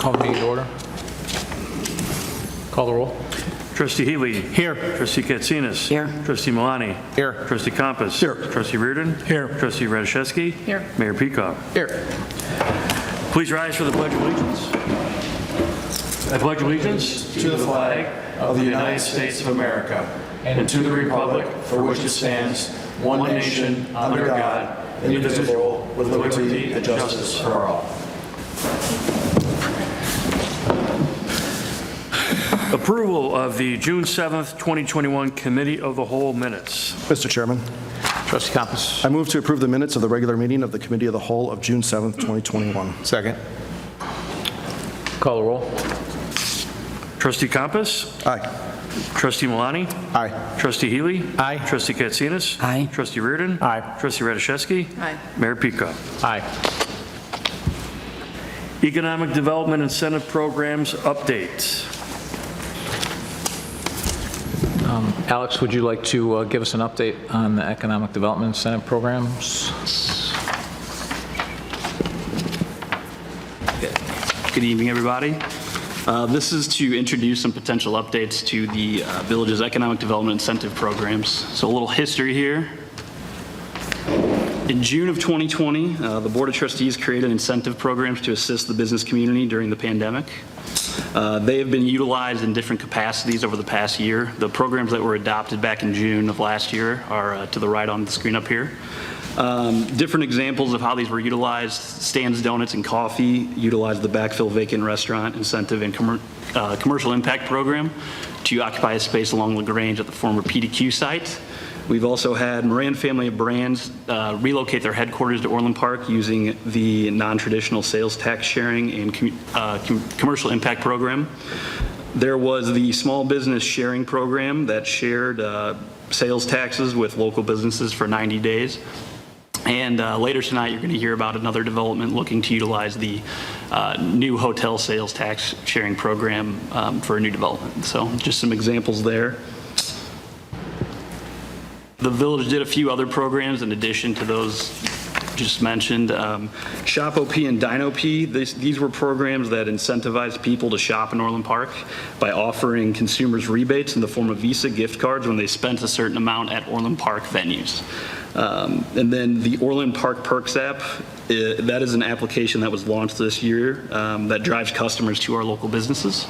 Call the meeting to order. Call the roll. Trustee Healy. Here. Trustee Katsinas. Here. Trustee Milani. Here. Trustee Compass. Here. Trustee Reardon. Here. Trustee Radishevsky. Here. Mayor Peacock. Here. Please rise for the Pledge of Allegiance. I pledge allegiance to the flag of the United States of America and to the republic for which it stands, one nation, under God, indivisible, with liberty and justice for all. Approval of the June 7th, 2021 Committee of the Whole minutes. Mr. Chairman, Trustee Compass. I move to approve the minutes of the regular meeting of the Committee of the Whole of June 7th, 2021. Second. Call the roll. Trustee Compass. Aye. Trustee Milani. Aye. Trustee Healy. Aye. Trustee Katsinas. Aye. Trustee Reardon. Aye. Trustee Radishevsky. Aye. Mayor Peacock. Aye. Economic Development Incentive Programs update. Alex, would you like to give us an update on the Economic Development Incentive Programs? Good evening, everybody. This is to introduce some potential updates to the village's economic development incentive programs. So a little history here. In June of 2020, the Board of Trustees created incentive programs to assist the business community during the pandemic. They have been utilized in different capacities over the past year. The programs that were adopted back in June of last year are to the right on the screen up here. Different examples of how these were utilized: Stan's Donuts and Coffee utilized the backfill vacant restaurant incentive and commercial impact program to occupy a space along LaGrange at the former PDQ site. We've also had Moran Family of Brands relocate their headquarters to Orland Park using the non-traditional sales tax sharing and commercial impact program. There was the small business sharing program that shared sales taxes with local businesses for 90 days. And later tonight, you're going to hear about another development looking to utilize the new hotel sales tax sharing program for a new development. So just some examples there. The village did a few other programs in addition to those just mentioned. Shop OP and Dino P, these were programs that incentivized people to shop in Orland Park by offering consumers rebates in the form of Visa gift cards when they spent a certain amount at Orland Park venues. And then the Orland Park Perks app, that is an application that was launched this year that drives customers to our local businesses.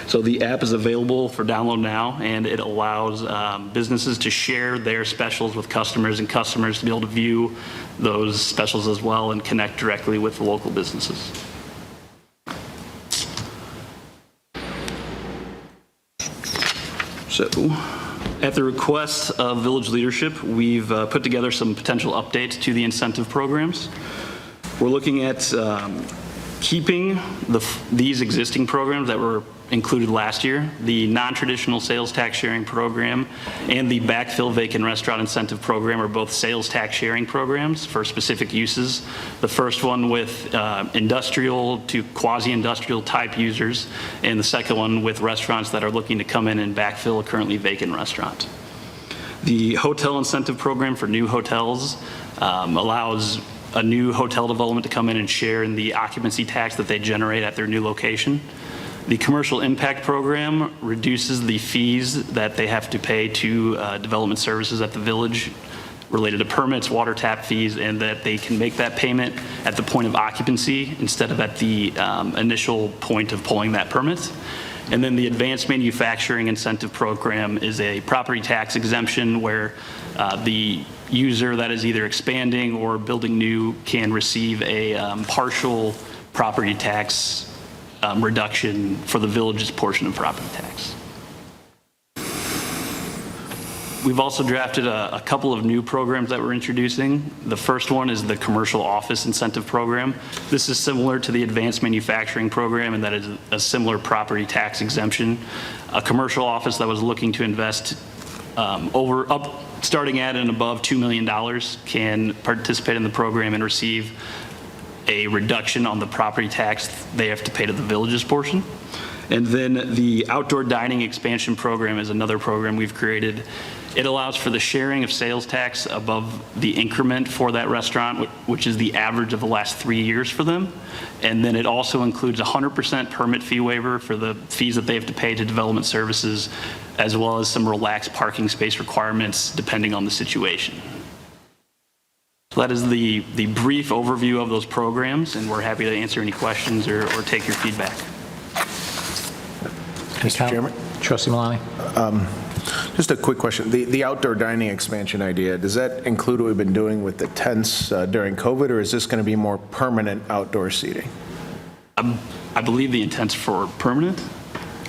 So the app is available for download now, and it allows businesses to share their specials with customers and customers to be able to view those specials as well and connect directly with the local businesses. So, at the request of village leadership, we've put together some potential updates to the incentive programs. We're looking at keeping these existing programs that were included last year, the non-traditional sales tax sharing program and the backfill vacant restaurant incentive program are both sales tax sharing programs for specific uses. The first one with industrial to quasi-industrial type users, and the second one with restaurants that are looking to come in and backfill a currently vacant restaurant. The hotel incentive program for new hotels allows a new hotel development to come in and share in the occupancy tax that they generate at their new location. The commercial impact program reduces the fees that they have to pay to development services at the village related to permits, water tap fees, and that they can make that payment at the point of occupancy instead of at the initial point of pulling that permit. And then the advanced manufacturing incentive program is a property tax exemption where the user that is either expanding or building new can receive a partial property tax reduction for the village's portion of property tax. We've also drafted a couple of new programs that we're introducing. The first one is the commercial office incentive program. This is similar to the advanced manufacturing program, and that is a similar property tax exemption. A commercial office that was looking to invest starting at and above $2 million can participate in the program and receive a reduction on the property tax they have to pay to the village's portion. And then the outdoor dining expansion program is another program we've created. It allows for the sharing of sales tax above the increment for that restaurant, which is the average of the last 3 years for them. And then it also includes 100% permit fee waiver for the fees that they have to pay to development services, as well as some relaxed parking space requirements depending on the situation. So that is the brief overview of those programs, and we're happy to answer any questions or take your feedback. Mr. Chairman? Trustee Malani? Just a quick question. The outdoor dining expansion idea, does that include what we've been doing with the tents during COVID, or is this going to be more permanent outdoor seating? I believe the intent's for permanent.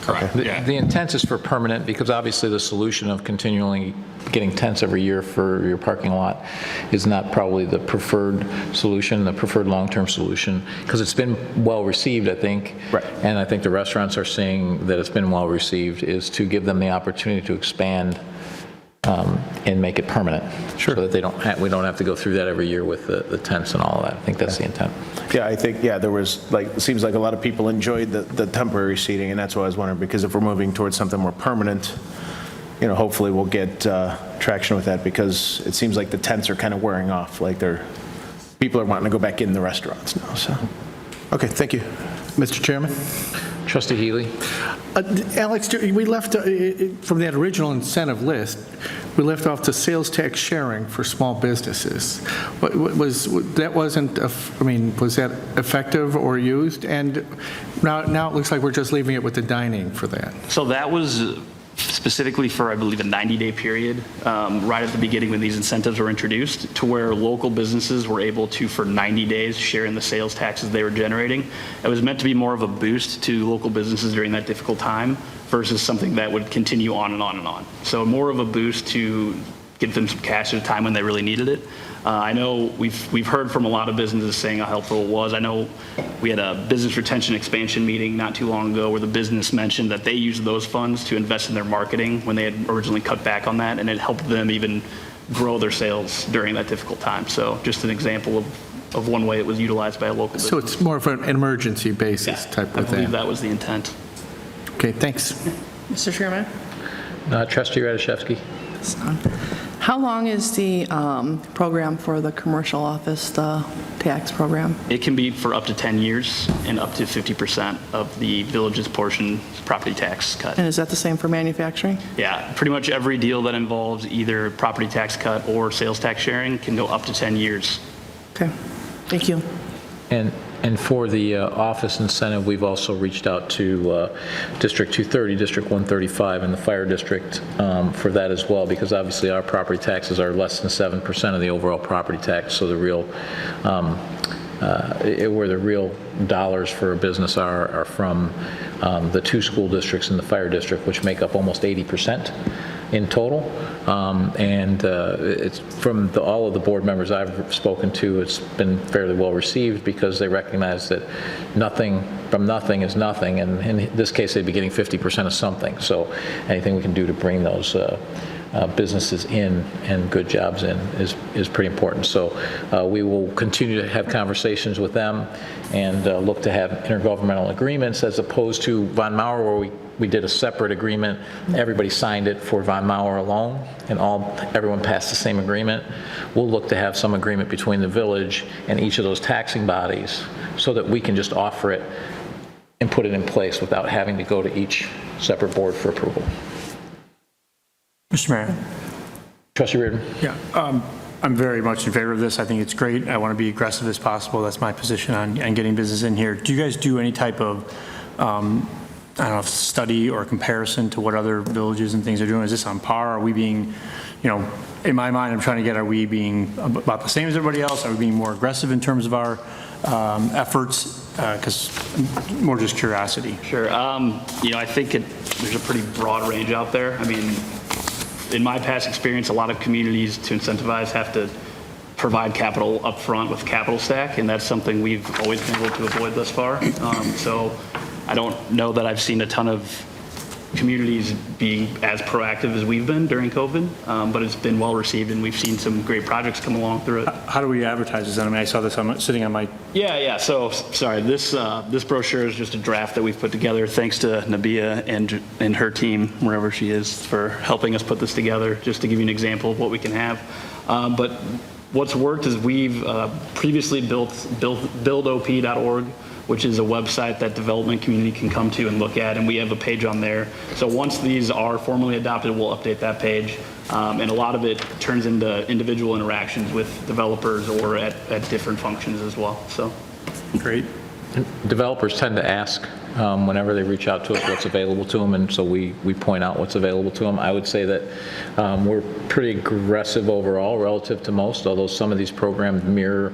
Correct. Yeah. The intent is for permanent, because obviously the solution of continually getting tents every year for your parking lot is not probably the preferred solution, the preferred long-term solution, because it's been well-received, I think. Right. And I think the restaurants are seeing that it's been well-received, is to give them the opportunity to expand and make it permanent. Sure. So that we don't have to go through that every year with the tents and all of that. I think that's the intent. Yeah, I think, there was, it seems like a lot of people enjoyed the temporary seating, and that's why I was wondering, because if we're moving towards something more permanent, hopefully we'll get traction with that, because it seems like the tents are kind of wearing off, people are wanting to go back in the restaurants now, so. Okay, thank you. Mr. Chairman? Trustee Healy? Alex, we left, from that original incentive list, we left off the sales tax sharing for small businesses. Was that effective or used? And now it looks like we're just leaving it with the dining for that. So that was specifically for, I believe, a 90-day period, right at the beginning when these incentives were introduced, to where local businesses were able to, for 90 days, share in the sales taxes they were generating. It was meant to be more of a boost to local businesses during that difficult time versus something that would continue on and on and on. So more of a boost to give them some cash at a time when they really needed it. I know we've heard from a lot of businesses saying how helpful it was. I know we had a business retention expansion meeting not too long ago where the business mentioned that they used those funds to invest in their marketing when they had originally cut back on that, and it helped them even grow their sales during that difficult time. So just an example of one way it was utilized by a local business. So it's more of an emergency basis type of I believe thing. that was the intent. Okay, thanks. Mr. Chairman? Trustee Radiszewski? How long is the program for the commercial office, the tax program? It can be for up to 10 years and up to 50% of the village's portion property tax cut. And is that the same for manufacturing? Yeah, pretty much every deal that involves either property tax cut or sales tax sharing can go up to 10 years. Okay, thank you. And for the office incentive, we've also reached out to District 230, District 135, and the Fire District for that as well, because obviously our property taxes are less than 7% of the overall property tax, so the real, where the real dollars for a business are from the two school districts and the Fire District, which make up almost 80% in total. It's from all of the board members I've spoken to, it's been fairly well received because they recognize that nothing from nothing is nothing, and in this case they'd be getting 50% of something. So anything we can do to bring those businesses in and good jobs in is pretty important. So we will continue to have conversations with them and look to have intergovernmental agreements, as opposed to Von Maur, where we did a separate agreement. Everybody signed it for Von Maur alone, and everyone passed the same agreement. We'll look to have some agreement between the village and each of those taxing bodies so that we can just offer it and put it in place without having to go to each separate board for approval. Mr. Mayor. Trustee Reardon. Yeah, I'm very much in favor of this. I think it's great. I want to be aggressive as possible. That's my position on getting business in here. Do you guys do any type of, I don't know, study or comparison to what other villages and things are doing? Is this on par? Are we being, in my mind, I'm trying to get, are we being about the same as everybody else? Are we being more aggressive in terms of our efforts? Because more just curiosity. Sure. I think there's a pretty broad range out there. I mean, in my past experience, a lot of communities to incentivize have to provide capital up front with capital stack, and that's something we've always been able to avoid thus far. So I don't know that I've seen a ton of communities be as proactive as we've been during COVID, but it's been well received, and we've seen some great projects come along through it. How do we advertise this? I mean, I saw this sitting on my, Yeah. So, sorry, this brochure is just a draft that we've put together. Thanks to Nabia and her team, wherever she is, for helping us put this together, just to give you an example of what we can have. But what's worked is we've previously built buildop.org, which is a website that development community can come to and look at, and we have a page on there. So once these are formally adopted, we'll update that page. And a lot of it turns into individual interactions with developers or at different functions as well. So great. Developers tend to ask whenever they reach out to us what's available to them, and so we point out what's available to them. I would say that we're pretty aggressive overall relative to most, although some of these programs mirror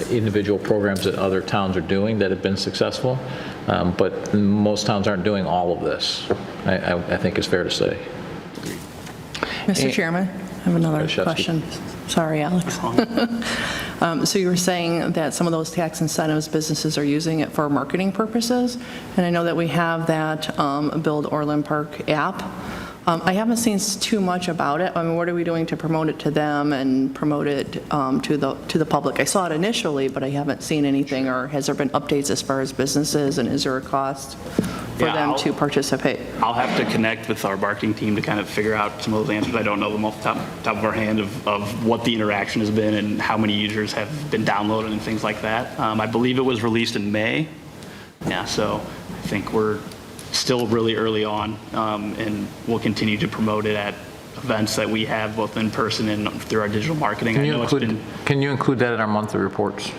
individual programs that other towns are doing that have been successful, but most towns aren't doing all of this, I think is fair to say. Mr. Chairman, I have another Shevsky. question. Sorry, Alex. So you were saying that some of those tax incentives, businesses are using it for marketing purposes, and I know that we have that Build Orland Park app. I haven't seen too much about it. I mean, what are we doing to promote it to them and promote it to the public? I saw it initially, but I haven't seen anything, or has there been updates as far as businesses, and is there a cost for Yeah, them to participate? I'll have to connect with our marketing team to kind of figure out some of those answers. I don't know them off the top of our hand of what the interaction has been and how many users have been downloaded and things like that. I believe it was released in May. Yeah, so I think we're still really early on, and we'll continue to promote it at events that we have both in person and through our digital marketing. Can you include that in our monthly reports?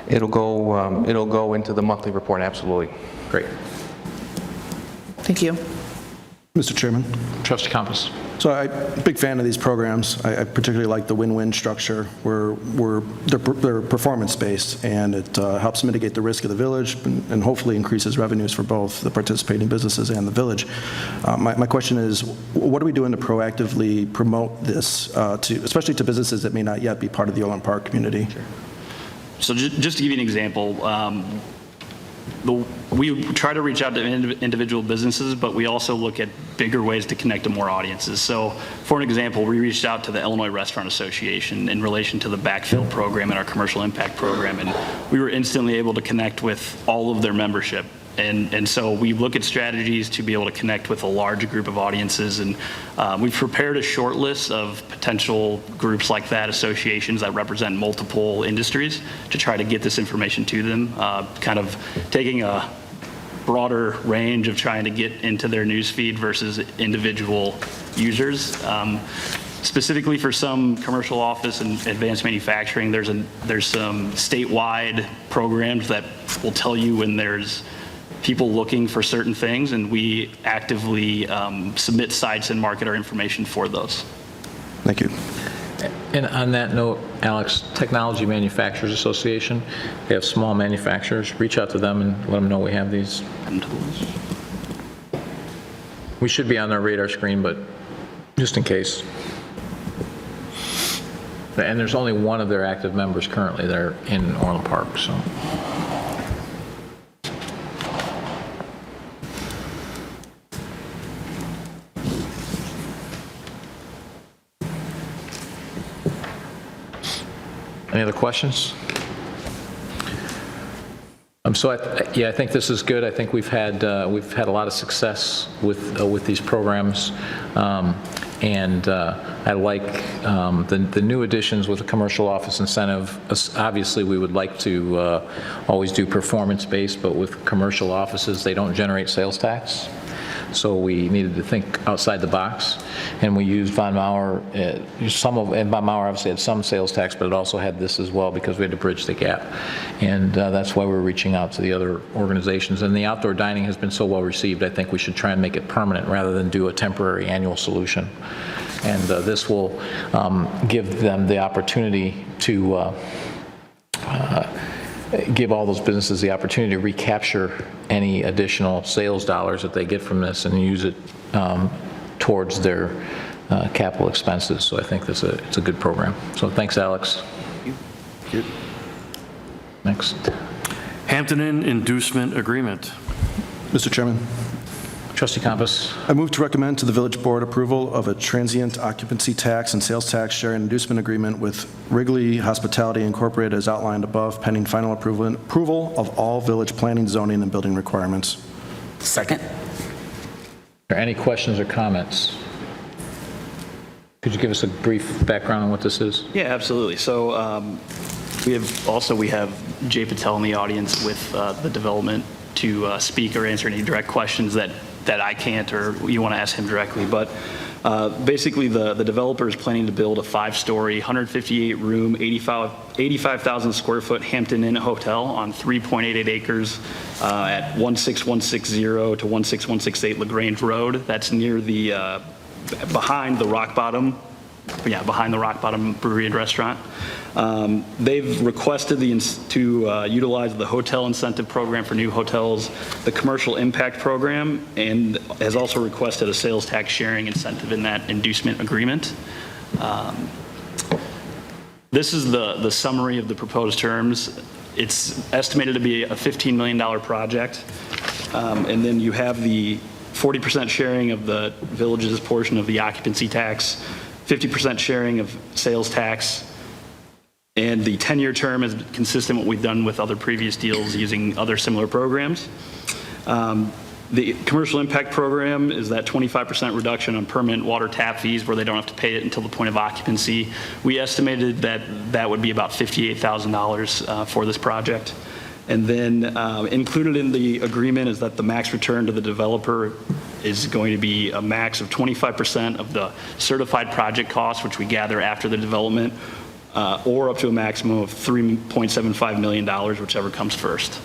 It'll go into the monthly report, absolutely. Great. Thank you. Mr. Chairman. Trustee Compass. So I'm a big fan of these programs. I particularly like the win-win structure where they're performance-based, and it helps mitigate the risk of the village and hopefully increases revenues for both the participating businesses and the village. My question is, what are we doing to proactively promote this, especially to businesses that may not yet be part of the Orland Park community? Sure. So just to give you an example, we try to reach out to individual businesses, but we also look at bigger ways to connect to more audiences. So for an example, we reached out to the Illinois Restaurant Association in relation to the backfill program and our commercial impact program, and we were instantly able to connect with all of their membership. And so we look at strategies to be able to connect with a large group of audiences, and we've prepared a short list of potential groups like that, associations that represent multiple industries, to try to get this information to them, kind of taking a broader range of trying to get into their newsfeed versus individual users. Specifically for some commercial office and advanced manufacturing, there's some statewide programs that will tell you when there's people looking for certain things, and we actively submit sites and market our information for those. Thank you. And on that note, Alex, Technology Manufacturers Association, they have small manufacturers. Reach out to them and let them know we have these. We should be on their radar screen, but just in case. And there's only one of their active members currently there in Orland Park, so. Any other questions? So I think this is good. I think we've had a lot of success with these programs, and I like the new additions with the commercial office incentive. Obviously, we would like to always do performance-based, but with commercial offices, they don't generate sales tax. So we needed to think outside the box, and we used Von Mauer. And Von Mauer obviously had some sales tax, but it also had this as well because we had to bridge the gap, and that's why we're reaching out to the other organizations. And the outdoor dining has been so well received. I think we should try and make it permanent rather than do a temporary annual solution. And this will give them the opportunity to. Give all those businesses the opportunity to recapture any additional sales dollars that they get from this and use it towards their capital expenses. So I think it's a good program. So thanks, Alex. Thank you. Next. Hampton Inn Inducement Agreement. Mr. Chairman. Trustee Compass. I move to recommend to the village board approval of a transient occupancy tax and sales tax sharing inducement agreement with Wrigley Hospitality Incorporated as outlined above, pending final approval of all village planning, zoning, and building requirements. Second. Are there any questions or comments? Could you give us a brief background on what this is? Yeah, absolutely. So we have Jay Patel in the audience with the development to speak or answer any direct questions that I can't, or you want to ask him directly. But basically, the developer is planning to build a 5-story, 158-room, 85,000 square foot Hampton Inn hotel on 3.88 acres at 16160 to 16168 LaGrange Road. That's near the behind the Rock Bottom Brewery and Restaurant. They've requested to utilize the hotel incentive program for new hotels, the commercial impact program, and has also requested a sales tax sharing incentive in that inducement agreement. This is the summary of the proposed terms. It's estimated to be a $15 million project. And then you have the 40% sharing of the village's portion of the occupancy tax, 50% sharing of sales tax, and the 10-year term is consistent with what we've done with other previous deals using other similar programs. The commercial impact program is that 25% reduction on permanent water tap fees where they don't have to pay it until the point of occupancy. We estimated that would be about $58,000 for this project. And then included in the agreement is that the max return to the developer is going to be a max of 25% of the certified project cost, which we gather after the development, or up to a maximum of $3.75 million, whichever comes first.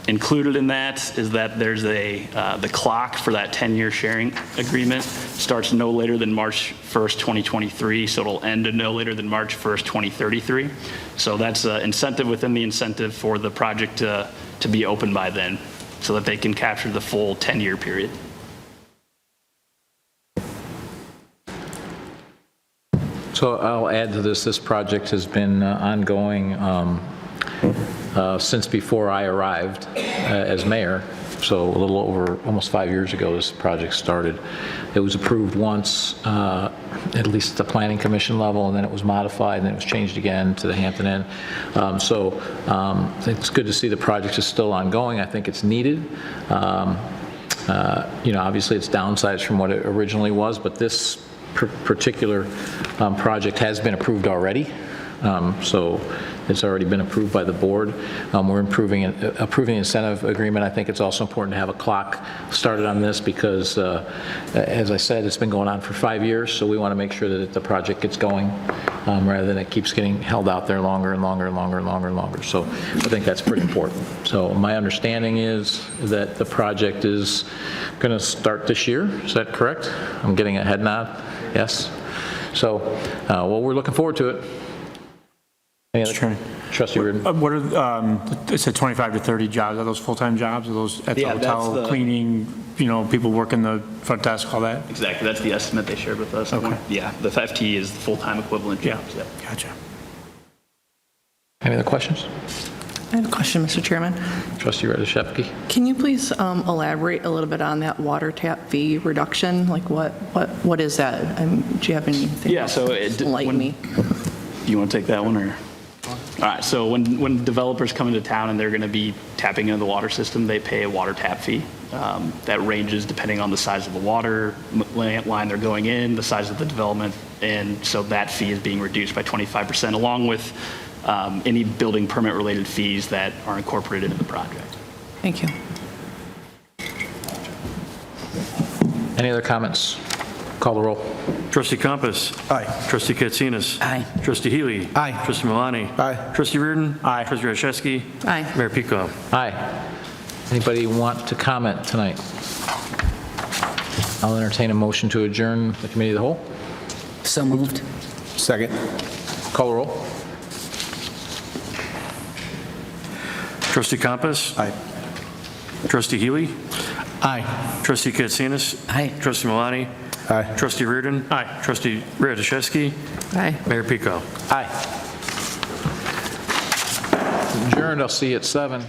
Included in that is that there's the clock for that 10-year sharing agreement starts no later than March 1st, 2023, so it'll end no later than March 1st, 2033. So that's an incentive within the incentive for the project to be open by then, so that they can capture the full 10-year period. So I'll add to this. This project has been ongoing since before I arrived as mayor. So a little over almost 5 years ago, this project started. It was approved once, at least at the Planning Commission level, and then it was modified, and then it was changed again to the Hampton Inn. So it's good to see the project is still ongoing. I think it's needed. Obviously it's downsized from what it originally was, but this particular project has been approved already. So it's already been approved by the board. We're approving an incentive agreement. I think it's also important to have a clock started on this because, as I said, it's been going on for 5 years, so we want to make sure that the project gets going rather than it keeps getting held out there longer and longer and longer and longer and longer. So I think that's pretty important. So my understanding is that the project is going to start this year. Is that correct? I'm getting a head nod. Yes? So, well, we're looking forward to it. Any other? Trustee Reardon. What are, it said 25 to 30 jobs. Are those full-time jobs? Are those at the hotel, cleaning, people working the front desk, all that? Exactly. That's the estimate they shared with us. Okay. Yeah, the FTE is the full-time equivalent jobs. Yeah. Gotcha. Any other questions? I have a question, Mr. Chairman. Trustee Radishevsky. Can you please elaborate a little bit on that water tap fee reduction? Like what is that? Do you have anything? Yeah, so enlighten me. You want to take that one or? All right, so when developers come into town and they're going to be tapping into the water system, they pay a water tap fee. That ranges depending on the size of the water line they're going in, the size of the development, and so that fee is being reduced by 25% along with any building permit related fees that are incorporated into the project. Thank you. Any other comments? Call the roll. Trustee Compass. Aye. Trustee Katsinas. Aye. Trustee Healy. Aye. Trustee Milani. Aye. Trustee Reardon. Aye. Trustee Rashevsky. Aye. Mayor Pico. Aye. Anybody want to comment tonight? I'll entertain a motion to adjourn the committee of the whole. So moved. Second. Call the roll. Trustee Compass. Aye. Trustee Healy. Aye. Trustee Katsinas. Aye. Trustee Milani. Aye. Trustee Reardon. Aye. Trustee Radishevsky. Aye. Mayor Pico. Aye. Adjourned. I'll see you at 7.